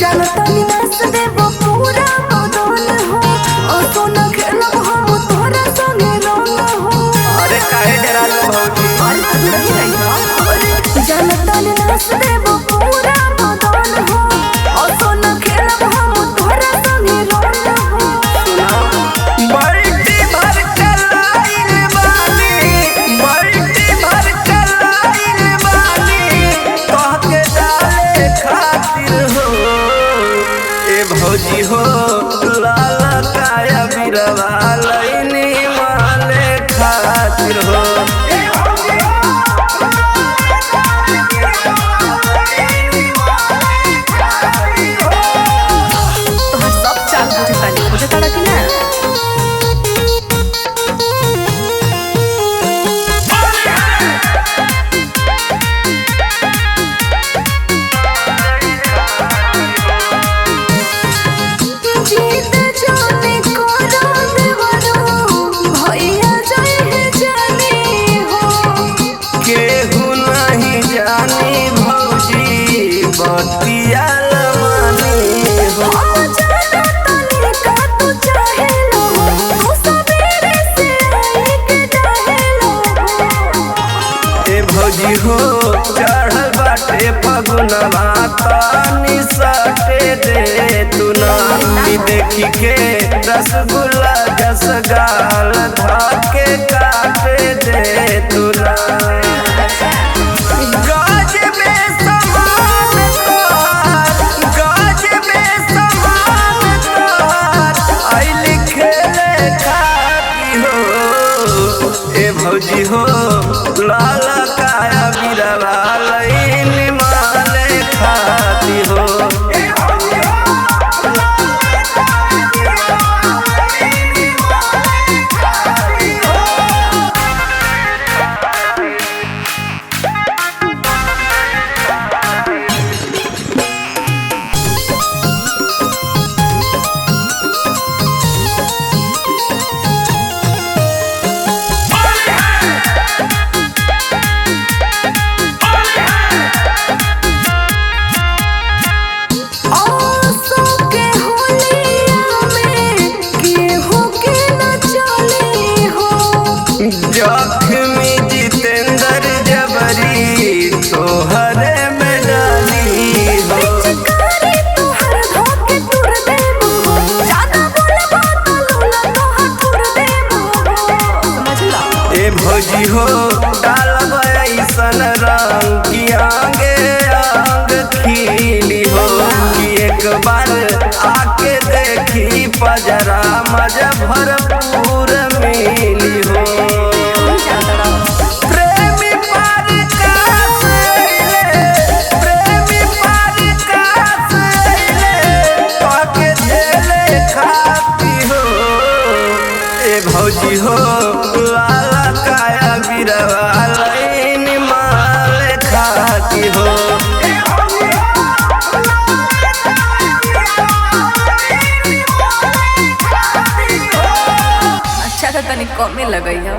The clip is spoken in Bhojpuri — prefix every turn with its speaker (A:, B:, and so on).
A: जनतनी नाच देबो पूरा बदन हो ओ सोना खेलब हम तोरा संगे रंग हो।
B: अरे काहे डरा लो भौजी,
A: अरे तू रही रही हो। अरे जनतनी नाच देबो पूरा बदन हो ओ सोना खेलब हम तोरा संगे रंग हो।
B: बाल्टी भर के लाइल बानी, बाल्टी भर के लाइल बानी तोहके डाले खातिर हो। ए भौजी हो लाल काया बिरवा लईनी माले खातिर हो।
A: तोहर सब चाल बुझे तारा कि ना। जीत जाने को देवरो भैया जय है जाने हो।
B: केहू नहीं जानी भौजी बतिया लमानी हो।
A: हम जाना तनी का तू चाहे लो तू सवेरे से आई के चाहे लो।
B: ए भौजी हो चढ़ल बाटे फगुनवा तानी सटे दे तू नानी देखी के रसगुल्ला जस गाल धाके काटे दे तू ना। गाज में समान तोहार, गाज में समान तोहार आई लिखेले खाती हो। ए भौजी हो लाल काया बिरवा लईनी माले खाती हो। जख्मी जितेंद्र जबरी तोहरे में डाली हो। ए भौजी हो डालब ऐसन रंग की आगे आंग खिली हो कि एक बार आके देखी पजरा मजा भरपूर मिली हो। प्रेमी पार कास अइले, प्रेमी पार कास अइले तोहके झेले खाती हो। ए भौजी हो लाल काया बिरवा लईनी माले खाती हो।
A: अच्छा तो तनी कमे लगई हो।